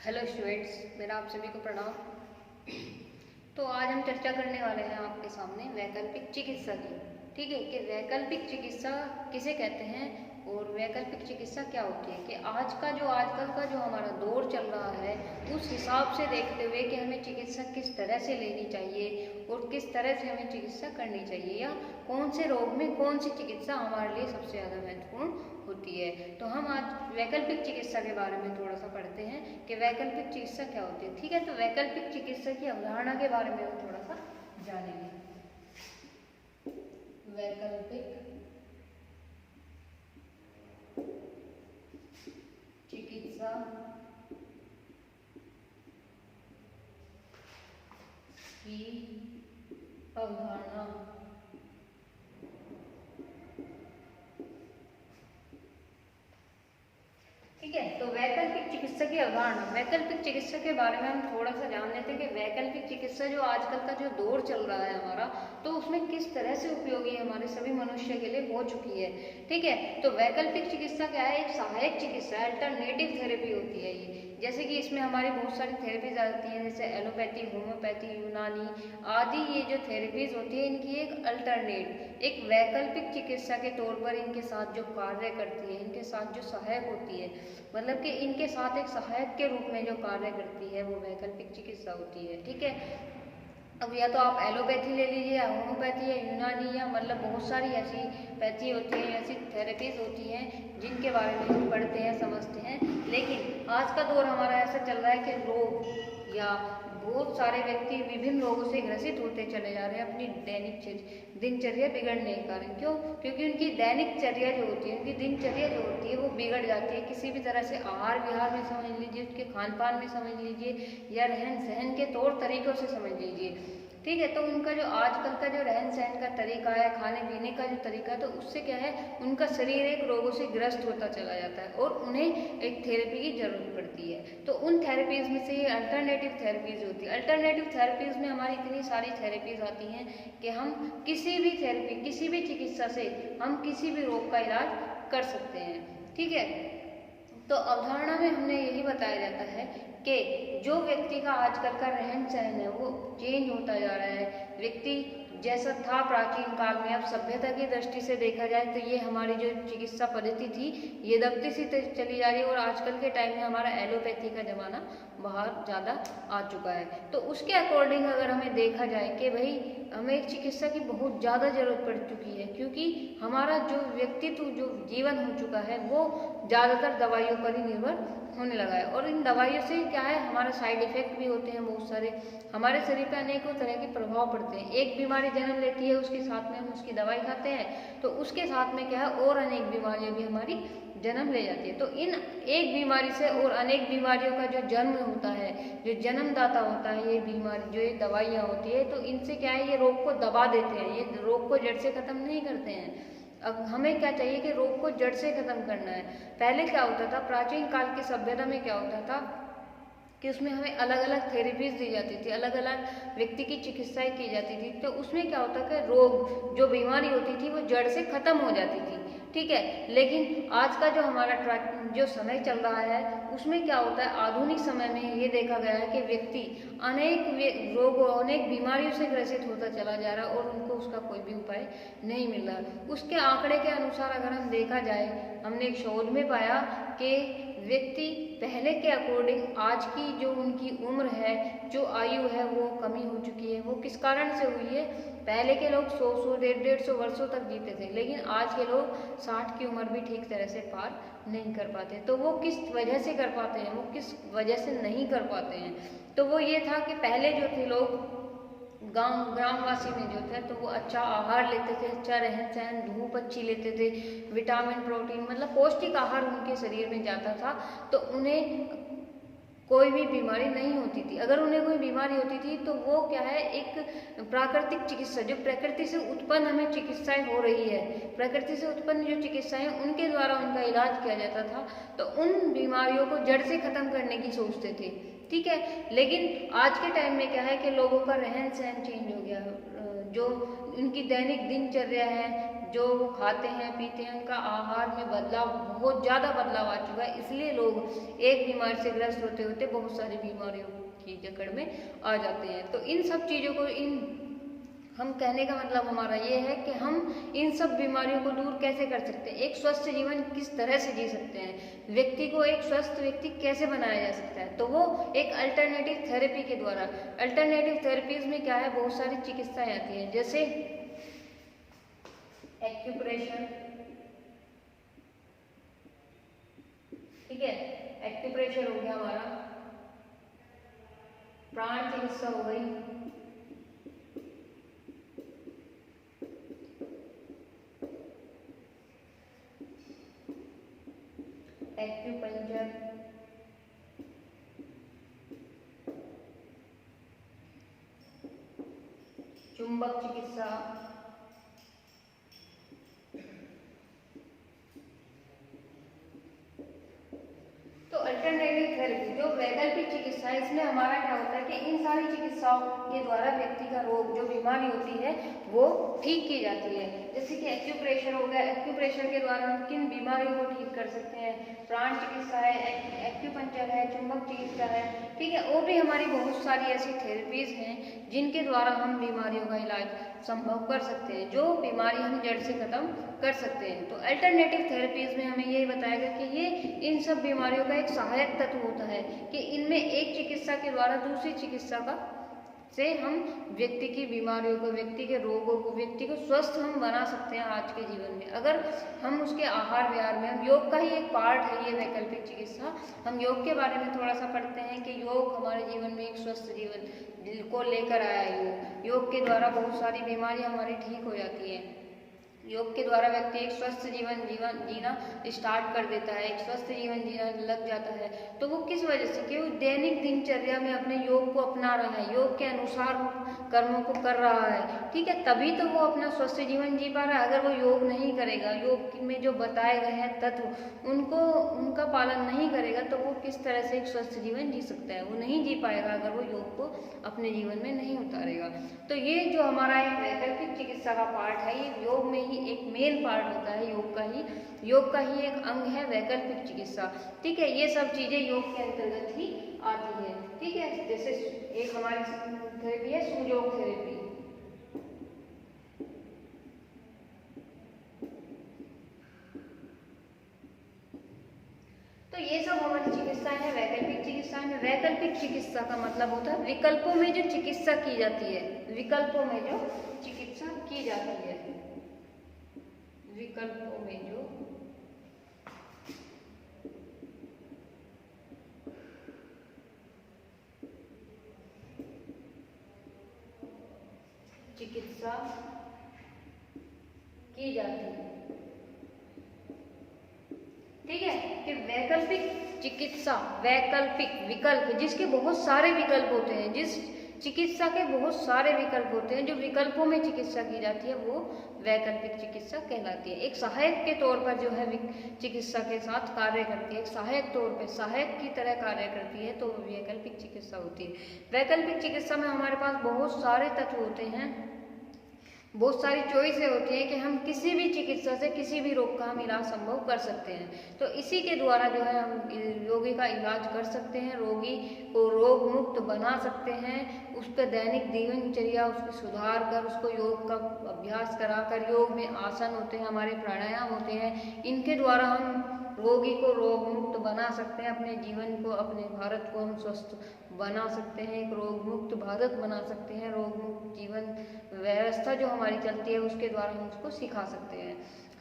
Hello students, मेरा आप सभी को प्रणाम। तो आज हम चर्चा करने वाले हैं आपके सामने वैकल्पिक चिकित्सा की। ठीक है कि वैकल्पिक चिकित्सा किसे कहते हैं और वैकल्पिक चिकित्सा क्या होती है, कि आजकल का जो हमारा दौर चल रहा है उस हिसाब से देखते हुए कि हमें चिकित्सा किस तरह से लेनी चाहिए और किस तरह से हमें चिकित्सा करनी चाहिए, या कौन से रोग में कौन सी चिकित्सा हमारे लिए सबसे ज़्यादा महत्वपूर्ण होती है। तो हम आज वैकल्पिक चिकित्सा के बारे में थोड़ा सा पढ़ते हैं कि वैकल्पिक चिकित्सा क्या होती है। ठीक है, तो वैकल्पिक चिकित्सा की अवधारणा के बारे में हम थोड़ा सा जानेंगे। वैकल्पिक चिकित्सा की अवधारणा। ठीक है, तो वैकल्पिक चिकित्सा की अवधारणा, वैकल्पिक चिकित्सा के बारे में हम थोड़ा सा जान लेते हैं कि वैकल्पिक चिकित्सा जो आजकल का जो दौर चल रहा है हमारा, तो उसमें किस तरह से उपयोगी हमारे सभी मनुष्य के लिए हो चुकी है। ठीक है, तो वैकल्पिक चिकित्सा क्या है, एक सहायक चिकित्सा है, अल्टरनेटिव थेरेपी होती है ये। जैसे कि इसमें हमारी बहुत सारी थेरेपीज आती हैं, जैसे एलोपैथी, होम्योपैथी, यूनानी आदि। ये जो थेरेपीज होती है इनकी एक अल्टरनेट, एक वैकल्पिक चिकित्सा के तौर पर इनके साथ जो कार्य करती है, इनके साथ जो सहायक होती है, मतलब कि इनके साथ एक सहायक के रूप में जो कार्य करती है वो वैकल्पिक चिकित्सा होती है। ठीक है, अब या तो आप एलोपैथी ले लीजिए, या होम्योपैथी, या यूनानी, या मतलब बहुत सारी ऐसी पैथी होती है, ऐसी थेरेपीज होती हैं जिनके बारे में हम पढ़ते हैं, समझते हैं। लेकिन आज का दौर हमारा ऐसा चल रहा है कि लोग या बहुत सारे व्यक्ति विभिन्न रोगों से ग्रसित होते चले जा रहे हैं अपनी दैनिक दिनचर्या बिगड़ने के कारण। क्यों? क्योंकि उनकी दैनिक चर्या जो होती है, उनकी दिनचर्या जो होती है वो बिगड़ जाती है किसी भी तरह से। आहार विहार में समझ लीजिए, उसके खान पान में समझ लीजिए, या रहन सहन के तौर तरीकों से समझ लीजिए। ठीक है, तो उनका जो आजकल का जो रहन सहन का तरीका है, खाने पीने का जो तरीका है, तो उससे क्या है, उनका शरीर एक रोगों से ग्रस्त होता चला जाता है और उन्हें एक थेरेपी की जरूरत पड़ती है। तो उन थेरेपीज में से ये अल्टरनेटिव थेरेपीज होती है। अल्टरनेटिव थेरेपीज में हमारी इतनी सारी थेरेपीज आती हैं कि हम किसी भी थेरेपी, किसी भी चिकित्सा से हम किसी भी रोग का इलाज कर सकते हैं। ठीक है, तो अवधारणा में हमने यही बताया जाता है कि जो व्यक्ति का आजकल का रहन सहन है वो चेंज होता जा रहा है। व्यक्ति जैसा था प्राचीन काल में, अब सभ्यता की दृष्टि से देखा जाए तो ये हमारी जो चिकित्सा पद्धति थी ये दबती सी चली जा रही है, और आजकल के टाइम में हमारा एलोपैथी का जमाना बहुत ज़्यादा आ चुका है। तो उसके अकॉर्डिंग अगर हमें देखा जाए कि भाई हमें एक चिकित्सा की बहुत ज़्यादा ज़रूरत पड़ चुकी है, क्योंकि हमारा जो व्यक्तित्व, जो जीवन हो चुका है वो ज़्यादातर दवाइयों पर ही निर्भर होने लगा है। और इन दवाइयों से क्या है, हमारे साइड इफेक्ट भी होते हैं बहुत सारे, हमारे शरीर पर अनेकों तरह के प्रभाव पड़ते हैं। एक बीमारी जन्म लेती है, उसके साथ में हम उसकी दवाई खाते हैं, तो उसके साथ में क्या है, और अनेक बीमारियां भी हमारी जन्म ले जाती है। तो इन एक बीमारी से और अनेक बीमारियों का जो जन्म होता है, जो जन्मदाता होता है, ये बीमारी जो ये दवाइयाँ होती है, तो इनसे क्या है, ये रोग को दबा देते हैं, ये रोग को जड़ से खत्म नहीं करते हैं। अब हमें क्या चाहिए कि रोग को जड़ से खत्म करना है। पहले क्या होता था, प्राचीन काल की सभ्यता में क्या होता था कि उसमें हमें अलग अलग थेरेपीज दी जाती थी, अलग अलग व्यक्ति की चिकित्साएं की जाती थी। तो उसमें क्या होता था, रोग, जो बीमारी होती थी वो जड़ से खत्म हो जाती थी। ठीक है, लेकिन आज का जो हमारा जो समय चल रहा है उसमें क्या होता है, आधुनिक समय में ये देखा गया है कि व्यक्ति अनेक रोगों, अनेक बीमारियों से ग्रसित होता चला जा रहा है और उनको उसका कोई भी उपाय नहीं मिल रहा। उसके आंकड़े के अनुसार अगर हम देखा जाए, हमने एक शोध में पाया कि व्यक्ति पहले के अकॉर्डिंग आज की जो उनकी उम्र है, जो आयु है, वो कमी हो चुकी है। वो किस कारण से हुई है, पहले के लोग 100 150 वर्षों तक जीते थे, लेकिन आज के लोग 60 की उम्र भी ठीक तरह से पार नहीं कर पाते। तो वो किस वजह से कर पाते हैं, वो किस वजह से नहीं कर पाते हैं, तो वो ये था कि पहले जो थे लोग ग्रामवासी में जो थे, तो वो अच्छा आहार लेते थे, अच्छा रहन सहन, धूप अच्छी लेते थे, विटामिन प्रोटीन मतलब पौष्टिक आहार उनके शरीर में जाता था, तो उन्हें कोई भी बीमारी नहीं होती थी। अगर उन्हें कोई बीमारी होती थी तो वो क्या है, एक प्राकृतिक चिकित्सा, जो प्रकृति से उत्पन्न हमें चिकित्साएं हो रही है, प्रकृति से उत्पन्न जो चिकित्साएं उनके द्वारा उनका इलाज किया जाता था, तो उन बीमारियों को जड़ से खत्म करने की सोचते थे। ठीक है, लेकिन आज के टाइम में क्या है कि लोगों का रहन सहन चेंज हो गया, जो उनकी दैनिक दिनचर्या है, जो वो खाते हैं पीते हैं, उनका आहार में बदलाव, बहुत ज़्यादा बदलाव आ चुका है। इसलिए लोग एक बीमारी से ग्रस्त होते होते बहुत सारी बीमारियों की जकड़ में आ जाते हैं। तो इन सब चीज़ों को, हम कहने का मतलब हमारा ये है कि हम इन सब बीमारियों को दूर कैसे कर सकते हैं, एक स्वस्थ जीवन किस तरह से जी सकते हैं, व्यक्ति को एक स्वस्थ व्यक्ति कैसे बनाया जा सकता है। तो वो एक अल्टरनेटिव थेरेपी के द्वारा, अल्टरनेटिव थेरेपीज में क्या है, बहुत सारी चिकित्साएं आती हैं, जैसे एक्यूप्रेशर, ठीक है, एक्यूप्रेशर हो गया हमारा, प्राण चिकित्सा हो गई, एक्यूपंक्चर, चुंबक चिकित्सा, तो अल्टरनेटिव थेरेपी जो वैकल्पिक चिकित्सा है, इसमें हमारा क्या होता है कि इन सारी चिकित्साओं के द्वारा व्यक्ति का रोग, जो बीमारी होती है, वो ठीक की जाती है। जैसे कि एक्यूप्रेशर हो गया, एक्यूप्रेशर के द्वारा हम किन बीमारियों को ठीक कर सकते हैं, प्राण चिकित्सा है, एक्यूपंक्चर है, चुंबक चिकित्सा है, ठीक है, और भी हमारी बहुत सारी ऐसी थेरेपीज हैं जिनके द्वारा हम बीमारियों का इलाज संभव कर सकते हैं, जो बीमारी हम जड़ से खत्म कर सकते हैं। तो अल्टरनेटिव थेरेपीज में हमें यही बताया गया कि ये इन सब बीमारियों का एक सहायक तत्व होता है कि इनमें एक चिकित्सा के द्वारा दूसरी चिकित्सा का से हम व्यक्ति की बीमारियों को, व्यक्ति के रोगों को, व्यक्ति को स्वस्थ हम बना सकते हैं आज के जीवन में। अगर हम उसके आहार विहार में, हम योग का ही एक पार्ट है ये वैकल्पिक चिकित्सा, हम योग के बारे में थोड़ा सा पढ़ते हैं कि योग हमारे जीवन में एक स्वस्थ जीवन को लेकर आया है। योग के द्वारा बहुत सारी बीमारियां हमारी ठीक हो जाती हैं। योग के द्वारा व्यक्ति एक स्वस्थ जीवन जीना स्टार्ट कर देता है, एक स्वस्थ जीवन जीना लग जाता है। तो वो किस वजह से, कि वो दैनिक दिनचर्या में अपने योग को अपना रहा है, योग के अनुसार कर्मों को कर रहा है, ठीक है, तभी तो वो अपना स्वस्थ जीवन जी पा रहा है। अगर वो योग नहीं करेगा, योग में जो बताए गए हैं तत्व उनका पालन नहीं करेगा, तो वो किस तरह से एक स्वस्थ जीवन जी सकता है, वो नहीं जी पाएगा अगर वो योग को अपने जीवन में नहीं उतारेगा। तो ये जो हमारा एक वैकल्पिक चिकित्सा का पार्ट है, ये योग में ही एक मेन पार्ट होता है, योग का ही एक अंग है वैकल्पिक चिकित्सा, ठीक है। ये सब चीजें योग के अंतर्गत ही आती है, ठीक है। जैसे एक हमारी थेरेपी है सुयोग थेरेपी, तो ये सब हमारी चिकित्साएं हैं वैकल्पिक चिकित्साएं में। वैकल्पिक चिकित्सा का मतलब होता है विकल्पों में जो चिकित्सा की जाती है, विकल्पों में जो चिकित्सा की जाती है, विकल्पों में जो चिकित्सा की जाती है, ठीक है। कि वैकल्पिक चिकित्सा, वैकल्पिक विकल्प, जिसके बहुत सारे विकल्प होते हैं, जिस चिकित्सा के बहुत सारे विकल्प होते हैं, जो विकल्पों में चिकित्सा की जाती है, वो वैकल्पिक चिकित्सा कहलाती है। एक सहायक के तौर पर जो है चिकित्सा के साथ कार्य करती है, एक सहायक तौर पे, सहायक की तरह कार्य करती है, तो वैकल्पिक चिकित्सा होती है। वैकल्पिक चिकित्सा में हमारे पास बहुत सारे तत्व होते हैं, बहुत सारी चॉइसें होती हैं कि हम किसी भी चिकित्सा से किसी भी रोग का हम इलाज संभव कर सकते हैं। तो इसी के द्वारा जो है हम रोगी का इलाज कर सकते हैं, रोगी को रोग मुक्त बना सकते हैं, उसका दैनिक दिनचर्या उसकी सुधार कर, उसको योग का अभ्यास कराकर, योग में आसन होते हैं, हमारे प्राणायाम होते हैं, इनके द्वारा हम रोगी को रोग मुक्त बना सकते हैं, अपने जीवन को, अपने भारत को हम स्वस्थ बना सकते हैं, एक रोग मुक्त भारत बना सकते हैं, रोग मुक्त जीवन व्यवस्था जो हमारी चलती है उसके द्वारा हम उसको सिखा सकते हैं,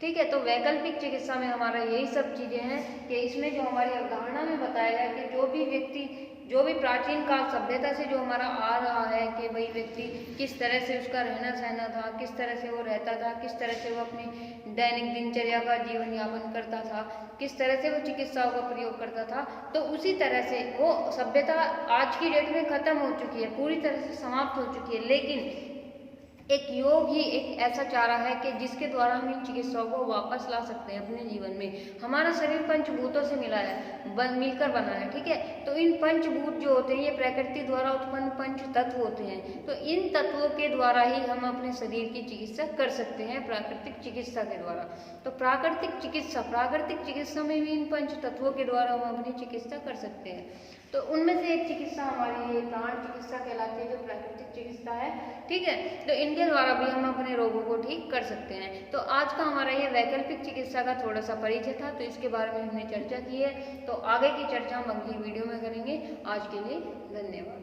ठीक है। तो वैकल्पिक चिकित्सा में हमारा यही सब चीजें हैं कि इसमें जो हमारी अवधारणा में बताया गया कि जो भी व्यक्ति, जो भी प्राचीन काल सभ्यता से जो हमारा आ रहा है कि भाई व्यक्ति किस तरह से उसका रहना सहना था, किस तरह से वो रहता था, किस तरह से वो अपनी दैनिक दिनचर्या का जीवन यापन करता था, किस तरह से वो चिकित्साओं का प्रयोग करता था, तो उसी तरह से वो सभ्यता आज की डेट में खत्म हो चुकी है, पूरी तरह से समाप्त हो चुकी है। लेकिन एक योग ही एक ऐसा चारा है कि जिसके द्वारा हम इन चिकित्साओं को वापस ला सकते हैं अपने जीवन में। हमारा शरीर पंचभूतों से मिला है, मिलकर बना है, ठीक है। तो इन पंचभूत जो होते हैं ये प्रकृति द्वारा उत्पन्न पंच तत्व होते हैं। तो इन तत्वों के द्वारा ही हम अपने शरीर की चिकित्सा कर सकते हैं, प्राकृतिक चिकित्सा के द्वारा। तो प्राकृतिक चिकित्सा में भी इन पंच तत्वों के द्वारा हम अपनी चिकित्सा कर सकते हैं। तो उनमें से एक चिकित्सा हमारी ये प्राण चिकित्सा कहलाती है, जो प्राकृतिक चिकित्सा है, ठीक है। तो इनके द्वारा भी हम अपने रोगों को ठीक कर सकते हैं। तो आज का हमारा ये वैकल्पिक चिकित्सा का थोड़ा सा परिचय था, तो इसके बारे में हमने चर्चा की है। तो आगे की चर्चा हम अगली वीडियो में करेंगे। आज के लिए धन्यवाद।